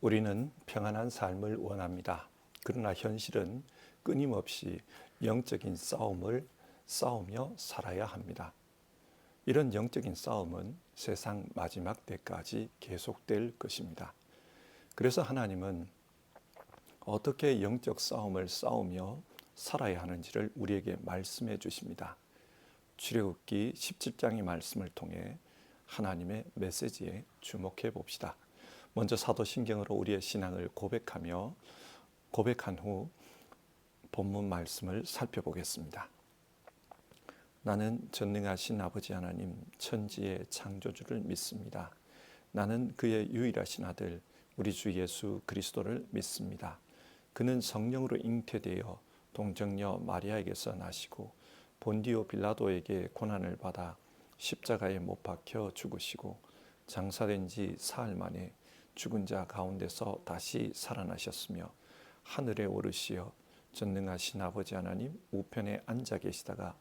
우리는 평안한 삶을 원합니다. 그러나 현실은 끊임없이 영적인 싸움을 싸우며 살아야 합니다. 이런 영적인 싸움은 세상 마지막 때까지 계속될 것입니다. 그래서 하나님은 어떻게 영적 싸움을 싸우며 살아야 하는지를 우리에게 말씀해 주십니다. 출애굽기 17장의 말씀을 통해 하나님의 메시지에 주목해 봅시다. 먼저 사도신경으로 우리의 신앙을 고백한 후 본문 말씀을 살펴보겠습니다. 나는 전능하신 아버지 하나님 천지의 창조주를 믿습니다. 나는 그의 유일하신 아들 우리 주 예수 그리스도를 믿습니다. 그는 성령으로 잉태되어 동정녀 마리아에게서 나시고 본디오 빌라도에게 고난을 받아 십자가에 못 박혀 죽으시고 장사된 지 사흘 만에 죽은 자 가운데서 다시 살아나셨으며 하늘에 오르시어 전능하신 아버지 하나님 우편에 앉아 계시다가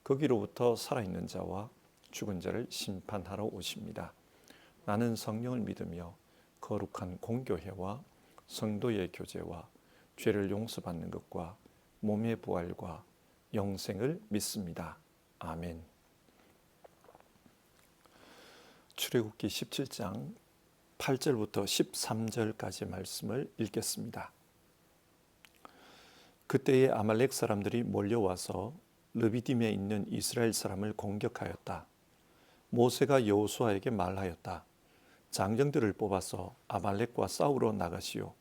거기로부터 살아있는 자와 죽은 자를 심판하러 오십니다. 나는 성령을 믿으며 거룩한 공교회와 성도의 교제와 죄를 용서받는 것과 몸의 부활과 영생을 믿습니다. 아멘. 출애굽기 17장 8절부터 13절까지 말씀을 읽겠습니다. 그때에 아말렉 사람들이 몰려와서 르비딤에 있는 이스라엘 사람을 공격하였다. 모세가 여호수아에게 말하였다. 장정들을 뽑아서 아말렉과 싸우러 나가시오.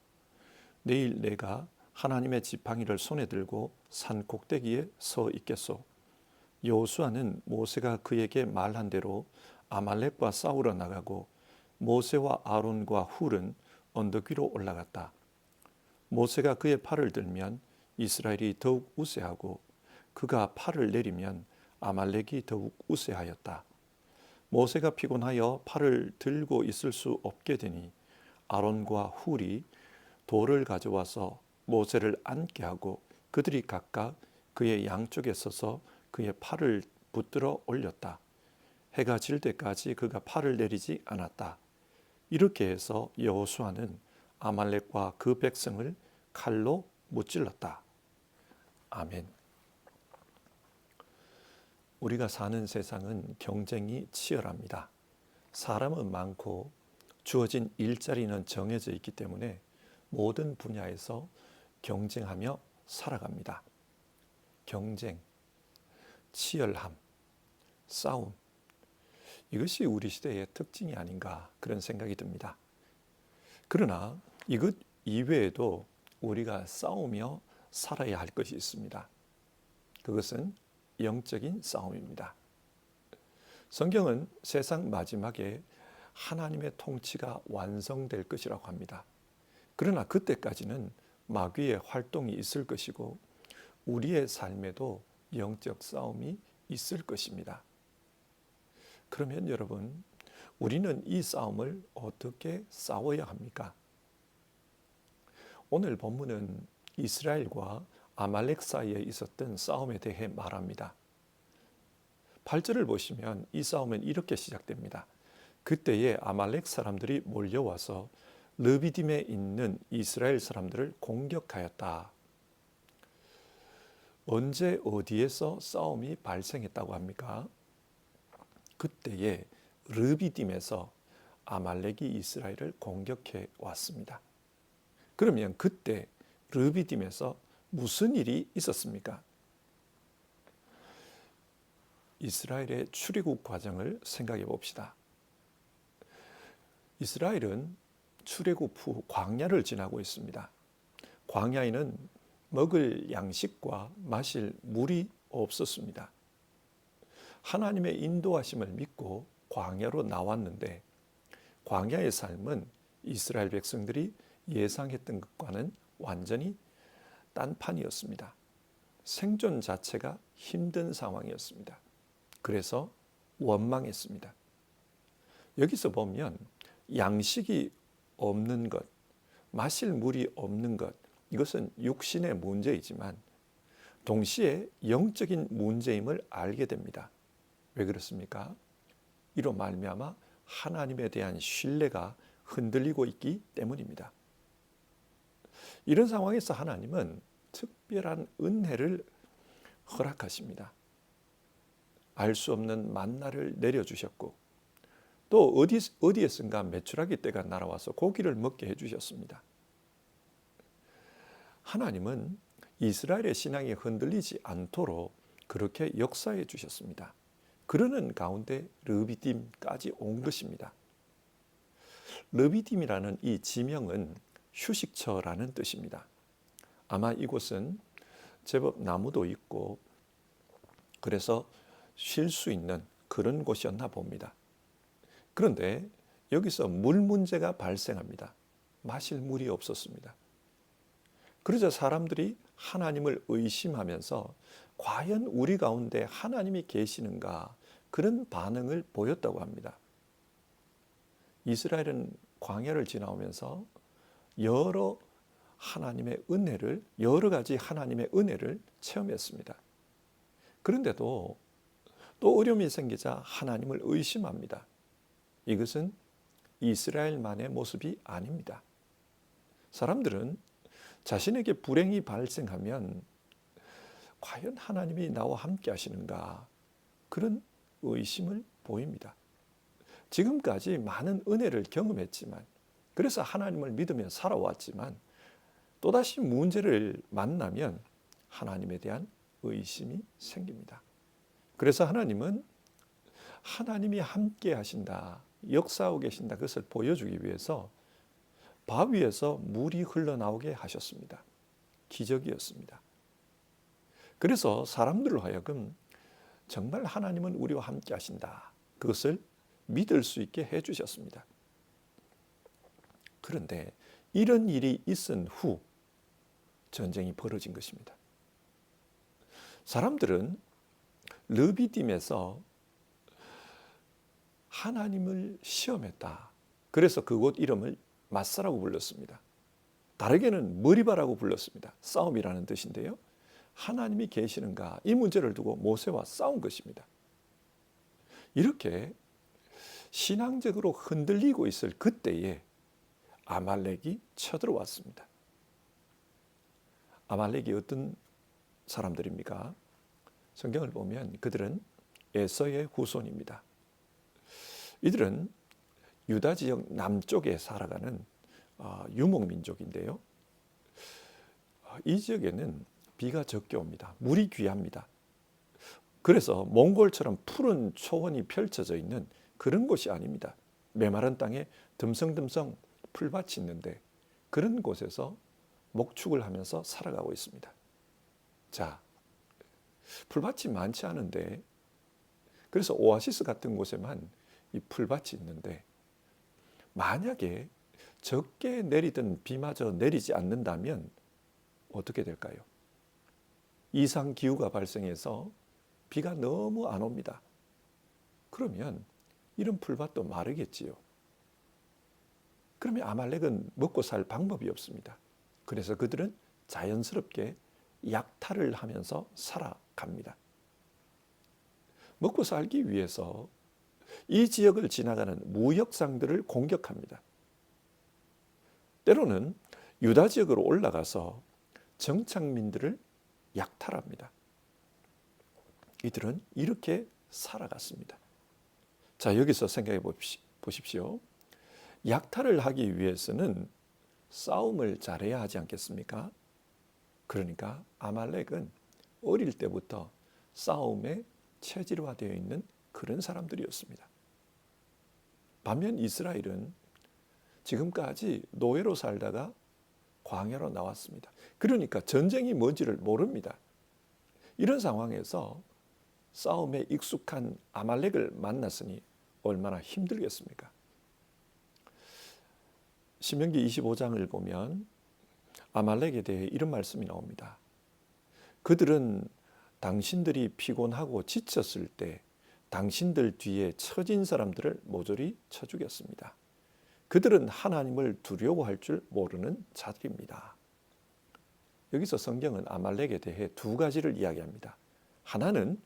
내일 내가 하나님의 지팡이를 손에 들고 산 꼭대기에 서 있겠소. 여호수아는 모세가 그에게 말한 대로 아말렉과 싸우러 나가고 모세와 아론과 훌은 언덕 위로 올라갔다. 모세가 그의 팔을 들면 이스라엘이 더욱 우세하고 그가 팔을 내리면 아말렉이 더욱 우세하였다. 모세가 피곤하여 팔을 들고 있을 수 없게 되니 아론과 훌이 돌을 가져와서 모세를 앉게 하고 그들이 각각 그의 양쪽에 서서 그의 팔을 붙들어 올렸다. 해가 질 때까지 그가 팔을 내리지 않았다. 이렇게 해서 여호수아는 아말렉과 그 백성을 칼로 무찔렀다. 아멘. 우리가 사는 세상은 경쟁이 치열합니다. 사람은 많고 주어진 일자리는 정해져 있기 때문에 모든 분야에서 경쟁하며 살아갑니다. 경쟁, 치열함, 싸움, 이것이 우리 시대의 특징이 아닌가 그런 생각이 듭니다. 그러나 이것 이외에도 우리가 싸우며 살아야 할 것이 있습니다. 그것은 영적인 싸움입니다. 성경은 세상 마지막에 하나님의 통치가 완성될 것이라고 합니다. 그러나 그때까지는 마귀의 활동이 있을 것이고 우리의 삶에도 영적 싸움이 있을 것입니다. 그러면 여러분, 우리는 이 싸움을 어떻게 싸워야 합니까? 오늘 본문은 이스라엘과 아말렉 사이에 있었던 싸움에 대해 말합니다. 8절을 보시면 이 싸움은 이렇게 시작됩니다. 그때에 아말렉 사람들이 몰려와서 르비딤에 있는 이스라엘 사람들을 공격하였다. 언제 어디에서 싸움이 발생했다고 합니까? 그때에 르비딤에서 아말렉이 이스라엘을 공격해 왔습니다. 그러면 그때 르비딤에서 무슨 일이 있었습니까? 이스라엘의 출애굽 과정을 생각해 봅시다. 이스라엘은 출애굽 후 광야를 지나고 있습니다. 광야에는 먹을 양식과 마실 물이 없었습니다. 하나님의 인도하심을 믿고 광야로 나왔는데 광야의 삶은 이스라엘 백성들이 예상했던 것과는 완전히 딴판이었습니다. 생존 자체가 힘든 상황이었습니다. 그래서 원망했습니다. 여기서 보면 양식이 없는 것, 마실 물이 없는 것, 이것은 육신의 문제이지만 동시에 영적인 문제임을 알게 됩니다. 왜 그렇습니까? 이로 말미암아 하나님에 대한 신뢰가 흔들리고 있기 때문입니다. 이런 상황에서 하나님은 특별한 은혜를 허락하십니다. 알 수 없는 만나를 내려주셨고 또 어디에선가 메추라기 떼가 날아와서 고기를 먹게 해주셨습니다. 하나님은 이스라엘의 신앙이 흔들리지 않도록 그렇게 역사해 주셨습니다. 그러는 가운데 르비딤까지 온 것입니다. 르비딤이라는 이 지명은 휴식처라는 뜻입니다. 아마 이곳은 제법 나무도 있고 그래서 쉴 수 있는 그런 곳이었나 봅니다. 그런데 여기서 물 문제가 발생합니다. 마실 물이 없었습니다. 그러자 사람들이 하나님을 의심하면서 과연 우리 가운데 하나님이 계시는가 그런 반응을 보였다고 합니다. 이스라엘은 광야를 지나오면서 여러 가지 하나님의 은혜를 체험했습니다. 그런데도 또 어려움이 생기자 하나님을 의심합니다. 이것은 이스라엘만의 모습이 아닙니다. 사람들은 자신에게 불행이 발생하면 과연 하나님이 나와 함께 하시는가 그런 의심을 보입니다. 지금까지 많은 은혜를 경험했지만 그래서 하나님을 믿으며 살아왔지만 또다시 문제를 만나면 하나님에 대한 의심이 생깁니다. 그래서 하나님은 하나님이 함께 하신다, 역사하고 계신다 그것을 보여주기 위해서 바위에서 물이 흘러나오게 하셨습니다. 기적이었습니다. 그래서 사람들로 하여금 정말 하나님은 우리와 함께 하신다. 그것을 믿을 수 있게 해주셨습니다. 그런데 이런 일이 있은 후 전쟁이 벌어진 것입니다. 사람들은 르비딤에서 하나님을 시험했다. 그래서 그곳 이름을 마사라고 불렀습니다. 다르게는 머리바라고 불렀습니다. 싸움이라는 뜻인데요. 하나님이 계시는가 이 문제를 두고 모세와 싸운 것입니다. 이렇게 신앙적으로 흔들리고 있을 그때에 아말렉이 쳐들어왔습니다. 아말렉이 어떤 사람들입니까? 성경을 보면 그들은 에서의 후손입니다. 이들은 유다 지역 남쪽에 살아가는 유목민족인데요. 이 지역에는 비가 적게 옵니다. 물이 귀합니다. 그래서 몽골처럼 푸른 초원이 펼쳐져 있는 그런 곳이 아닙니다. 메마른 땅에 듬성듬성 풀밭이 있는데 그런 곳에서 목축을 하면서 살아가고 있습니다. 자, 풀밭이 많지 않은데 그래서 오아시스 같은 곳에만 이 풀밭이 있는데 만약에 적게 내리던 비마저 내리지 않는다면 어떻게 될까요? 이상 기후가 발생해서 비가 너무 안 옵니다. 그러면 이런 풀밭도 마르겠지요. 그러면 아말렉은 먹고 살 방법이 없습니다. 그래서 그들은 자연스럽게 약탈을 하면서 살아갑니다. 먹고 살기 위해서 이 지역을 지나가는 무역상들을 공격합니다. 때로는 유다 지역으로 올라가서 정착민들을 약탈합니다. 이들은 이렇게 살아갔습니다. 자, 여기서 생각해 보십시오. 약탈을 하기 위해서는 싸움을 잘해야 하지 않겠습니까? 그러니까 아말렉은 어릴 때부터 싸움에 체질화되어 있는 그런 사람들이었습니다. 반면 이스라엘은 지금까지 노예로 살다가 광야로 나왔습니다. 그러니까 전쟁이 뭔지를 모릅니다. 이런 상황에서 싸움에 익숙한 아말렉을 만났으니 얼마나 힘들겠습니까? 신명기 25장을 보면 아말렉에 대해 이런 말씀이 나옵니다. 그들은 당신들이 피곤하고 지쳤을 때 당신들 뒤에 처진 사람들을 모조리 쳐 죽였습니다. 그들은 하나님을 두려워할 줄 모르는 자들입니다. 여기서 성경은 아말렉에 대해 두 가지를 이야기합니다. 하나는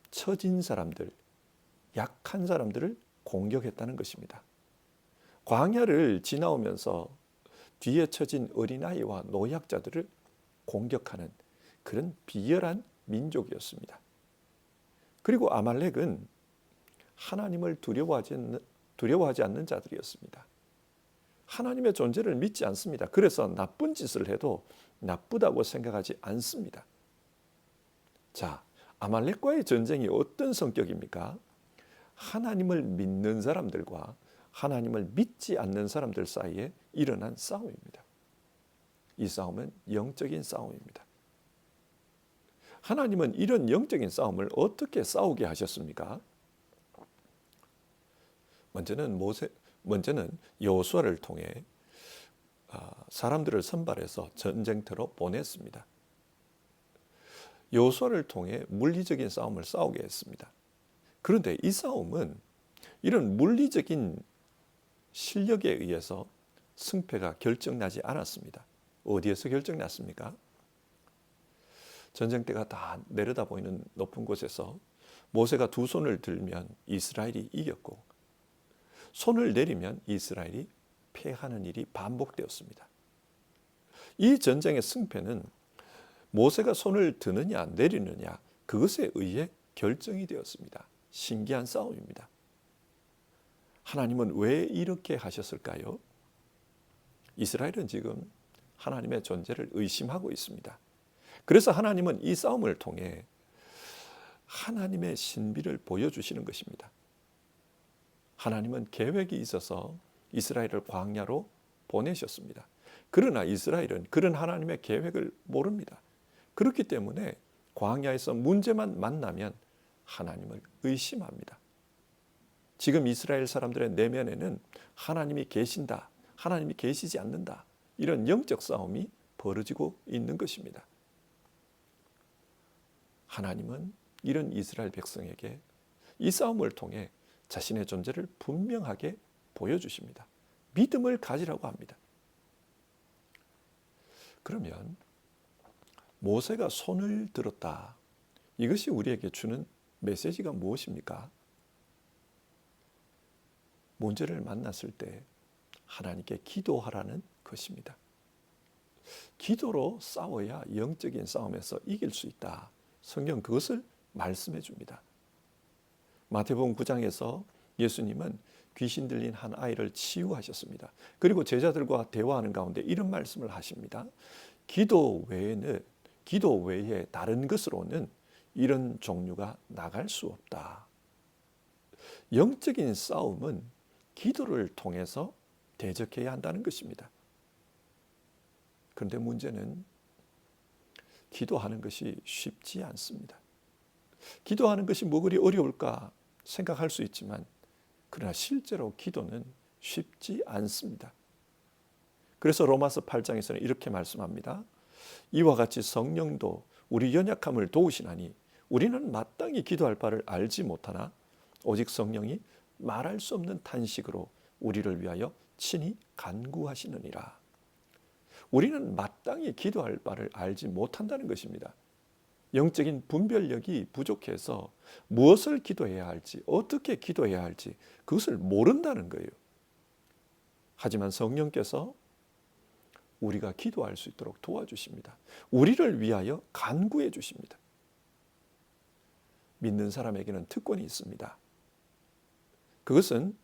처진 사람들, 약한 사람들을 공격했다는 것입니다. 광야를 지나오면서 뒤에 처진 어린아이와 노약자들을 공격하는 그런 비열한 민족이었습니다. 그리고 아말렉은 하나님을 두려워하지 않는 자들이었습니다. 하나님의 존재를 믿지 않습니다. 그래서 나쁜 짓을 해도 나쁘다고 생각하지 않습니다. 자, 아말렉과의 전쟁이 어떤 성격입니까? 하나님을 믿는 사람들과 하나님을 믿지 않는 사람들 사이에 일어난 싸움입니다. 이 싸움은 영적인 싸움입니다. 하나님은 이런 영적인 싸움을 어떻게 싸우게 하셨습니까? 먼저는 여호수아를 통해 사람들을 선발해서 전쟁터로 보냈습니다. 여호수아를 통해 물리적인 싸움을 싸우게 했습니다. 그런데 이 싸움은 이런 물리적인 실력에 의해서 승패가 결정나지 않았습니다. 어디에서 결정났습니까? 전쟁대가 다 내려다 보이는 높은 곳에서 모세가 두 손을 들면 이스라엘이 이겼고, 손을 내리면 이스라엘이 패하는 일이 반복되었습니다. 이 전쟁의 승패는 모세가 손을 드느냐 내리느냐 그것에 의해 결정이 되었습니다. 신기한 싸움입니다. 하나님은 왜 이렇게 하셨을까요? 이스라엘은 지금 하나님의 존재를 의심하고 있습니다. 그래서 하나님은 이 싸움을 통해 하나님의 신비를 보여주시는 것입니다. 하나님은 계획이 있어서 이스라엘을 광야로 보내셨습니다. 그러나 이스라엘은 그런 하나님의 계획을 모릅니다. 그렇기 때문에 광야에서 문제만 만나면 하나님을 의심합니다. 지금 이스라엘 사람들의 내면에는 하나님이 계신다, 하나님이 계시지 않는다, 이런 영적 싸움이 벌어지고 있는 것입니다. 하나님은 이런 이스라엘 백성에게 이 싸움을 통해 자신의 존재를 분명하게 보여주십니다. 믿음을 가지라고 합니다. 그러면 모세가 손을 들었다. 이것이 우리에게 주는 메시지가 무엇입니까? 문제를 만났을 때 하나님께 기도하라는 것입니다. 기도로 싸워야 영적인 싸움에서 이길 수 있다. 성경 그것을 말씀해 줍니다. 마태복음 9장에서 예수님은 귀신 들린 한 아이를 치유하셨습니다. 그리고 제자들과 대화하는 가운데 이런 말씀을 하십니다. 기도 외에 다른 것으로는 이런 종류가 나갈 수 없다. 영적인 싸움은 기도를 통해서 대적해야 한다는 것입니다. 그런데 문제는 기도하는 것이 쉽지 않습니다. 기도하는 것이 뭐 그리 어려울까 생각할 수 있지만, 그러나 실제로 기도는 쉽지 않습니다. 그래서 로마서 8장에서는 이렇게 말씀합니다. 이와 같이 성령도 우리 연약함을 도우시나니 우리는 마땅히 기도할 바를 알지 못하나 오직 성령이 말할 수 없는 탄식으로 우리를 위하여 친히 간구하시느니라. 우리는 마땅히 기도할 바를 알지 못한다는 것입니다. 영적인 분별력이 부족해서 무엇을 기도해야 할지, 어떻게 기도해야 할지 그것을 모른다는 거예요. 하지만 성령께서 우리가 기도할 수 있도록 도와주십니다. 우리를 위하여 간구해 주십니다. 믿는 사람에게는 특권이 있습니다. 그것은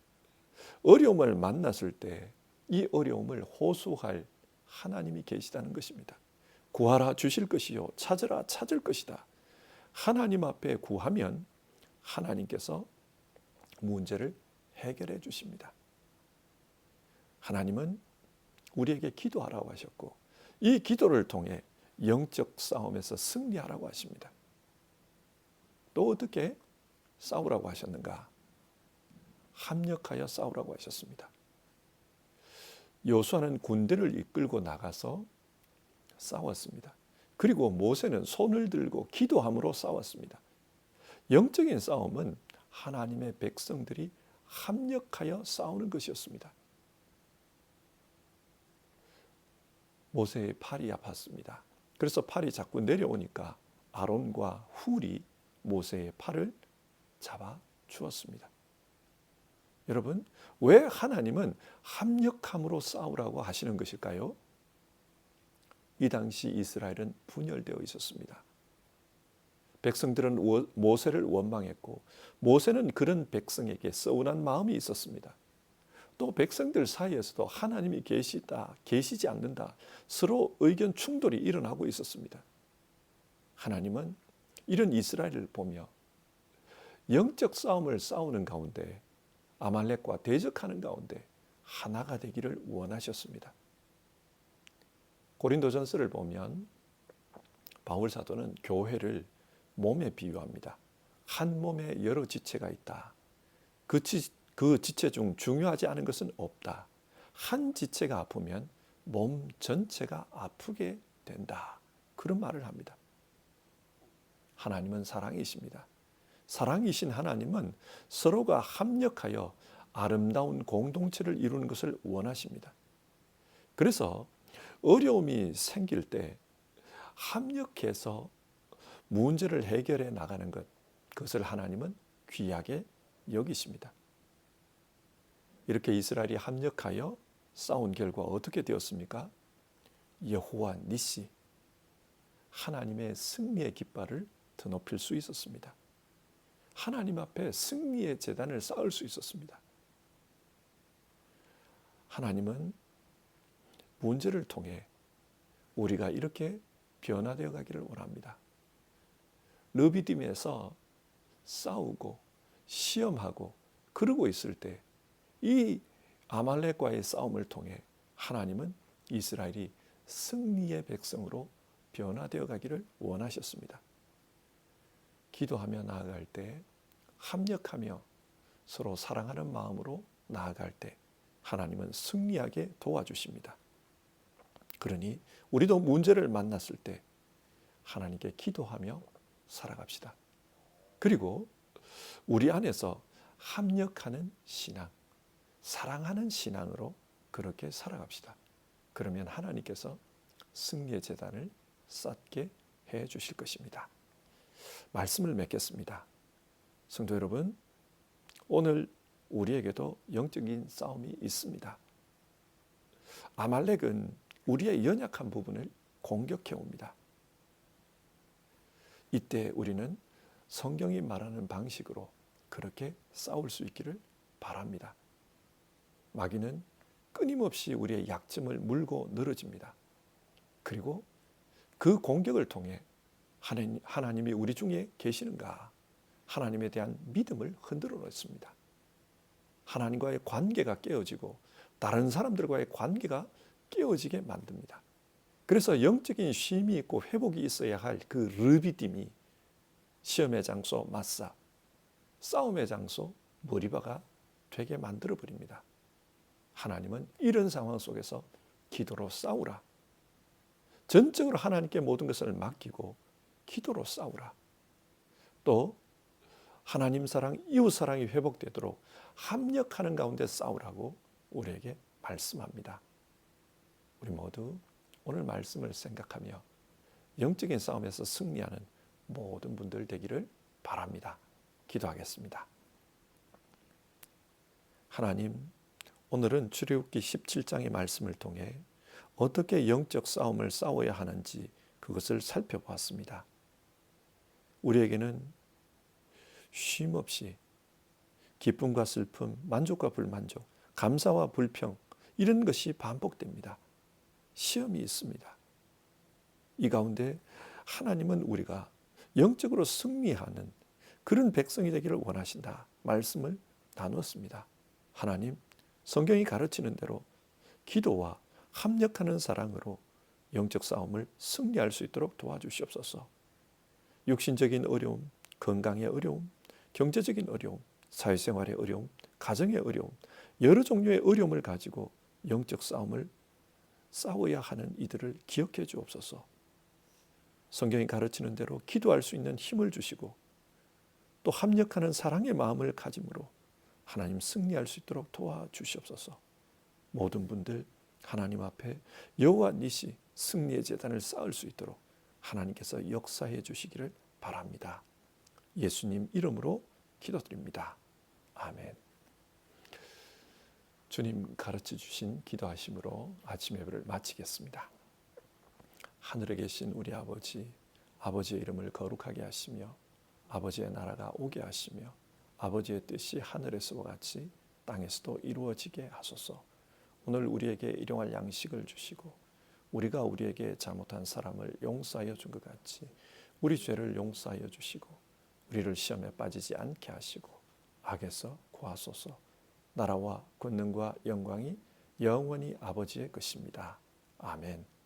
어려움을 만났을 때 이 어려움을 호소할 하나님이 계시다는 것입니다. 구하라 주실 것이요 찾으라 찾을 것이다. 하나님 앞에 구하면 하나님께서 문제를 해결해 주십니다. 하나님은 우리에게 기도하라고 하셨고, 이 기도를 통해 영적 싸움에서 승리하라고 하십니다. 또 어떻게 싸우라고 하셨는가? 합력하여 싸우라고 하셨습니다. 여호수아는 군대를 이끌고 나가서 싸웠습니다. 그리고 모세는 손을 들고 기도함으로 싸웠습니다. 영적인 싸움은 하나님의 백성들이 합력하여 싸우는 것이었습니다. 모세의 팔이 아팠습니다. 그래서 팔이 자꾸 내려오니까 아론과 훌이 모세의 팔을 잡아 주었습니다. 여러분, 왜 하나님은 합력함으로 싸우라고 하시는 것일까요? 이 당시 이스라엘은 분열되어 있었습니다. 백성들은 모세를 원망했고 모세는 그런 백성에게 서운한 마음이 있었습니다. 또 백성들 사이에서도 하나님이 계시다, 계시지 않는다, 서로 의견 충돌이 일어나고 있었습니다. 하나님은 이런 이스라엘을 보며 영적 싸움을 싸우는 가운데 아말렉과 대적하는 가운데 하나가 되기를 원하셨습니다. 고린도전서를 보면 바울 사도는 교회를 몸에 비유합니다. 한 몸에 여러 지체가 있다. 그 지체 중 중요하지 않은 것은 없다. 한 지체가 아프면 몸 전체가 아프게 된다. 그런 말을 합니다. 하나님은 사랑이십니다. 사랑이신 하나님은 서로가 합력하여 아름다운 공동체를 이루는 것을 원하십니다. 그래서 어려움이 생길 때 합력해서 문제를 해결해 나가는 것, 그것을 하나님은 귀하게 여기십니다. 이렇게 이스라엘이 합력하여 싸운 결과 어떻게 되었습니까? 여호와 니시, 하나님의 승리의 깃발을 드높일 수 있었습니다. 하나님 앞에 승리의 제단을 쌓을 수 있었습니다. 하나님은 문제를 통해 우리가 이렇게 변화되어 가기를 원합니다. 르비딤에서 싸우고 시험하고 그러고 있을 때 이 아말렉과의 싸움을 통해 하나님은 이스라엘이 승리의 백성으로 변화되어 가기를 원하셨습니다. 기도하며 나아갈 때 합력하며 서로 사랑하는 마음으로 나아갈 때 하나님은 승리하게 도와주십니다. 그러니 우리도 문제를 만났을 때 하나님께 기도하며 살아갑시다. 그리고 우리 안에서 합력하는 신앙, 사랑하는 신앙으로 그렇게 살아갑시다. 그러면 하나님께서 승리의 제단을 쌓게 해 주실 것입니다. 말씀을 맺겠습니다. 성도 여러분, 오늘 우리에게도 영적인 싸움이 있습니다. 아말렉은 우리의 연약한 부분을 공격해 옵니다. 이때 우리는 성경이 말하는 방식으로 그렇게 싸울 수 있기를 바랍니다. 마귀는 끊임없이 우리의 약점을 물고 늘어집니다. 그리고 그 공격을 통해 하나님이 우리 중에 계시는가, 하나님에 대한 믿음을 흔들어 놓습니다. 하나님과의 관계가 깨어지고 다른 사람들과의 관계가 깨어지게 만듭니다. 그래서 영적인 쉼이 있고 회복이 있어야 할 그 르비딤이 시험의 장소 마사, 싸움의 장소 머리바가 되게 만들어 버립니다. 하나님은 이런 상황 속에서 기도로 싸우라. 전적으로 하나님께 모든 것을 맡기고 기도로 싸우라. 또 하나님 사랑, 이웃 사랑이 회복되도록 합력하는 가운데 싸우라고 우리에게 말씀합니다. 우리 모두 오늘 말씀을 생각하며 영적인 싸움에서 승리하는 모든 분들 되기를 바랍니다. 기도하겠습니다. 하나님, 오늘은 출애굽기 17장의 말씀을 통해 어떻게 영적 싸움을 싸워야 하는지 그것을 살펴보았습니다. 우리에게는 쉼 없이 기쁨과 슬픔, 만족과 불만족, 감사와 불평 이런 것이 반복됩니다. 시험이 있습니다. 이 가운데 하나님은 우리가 영적으로 승리하는 그런 백성이 되기를 원하신다. 말씀을 나누었습니다. 하나님, 성경이 가르치는 대로 기도와 합력하는 사랑으로 영적 싸움을 승리할 수 있도록 도와주시옵소서. 육신적인 어려움, 건강의 어려움, 경제적인 어려움, 사회생활의 어려움, 가정의 어려움, 여러 종류의 어려움을 가지고 영적 싸움을 싸워야 하는 이들을 기억해 주옵소서. 성경이 가르치는 대로 기도할 수 있는 힘을 주시고 또 합력하는 사랑의 마음을 가짐으로 하나님 승리할 수 있도록 도와주시옵소서. 모든 분들 하나님 앞에 여호와 니시 승리의 제단을 쌓을 수 있도록 하나님께서 역사해 주시기를 바랍니다. 예수님 이름으로 기도드립니다. 아멘. 주님 가르쳐 주신 기도하심으로 아침 예배를 마치겠습니다. 하늘에 계신 우리 아버지, 아버지의 이름을 거룩하게 하시며 아버지의 나라가 오게 하시며 아버지의 뜻이 하늘에서와 같이 땅에서도 이루어지게 하소서. 오늘 우리에게 일용할 양식을 주시고 우리가 우리에게 잘못한 사람을 용서하여 준 것 같이 우리 죄를 용서하여 주시고 우리를 시험에 빠지지 않게 하시고 악에서 구하소서. 나라와 권능과 영광이 영원히 아버지의 것입니다. 아멘.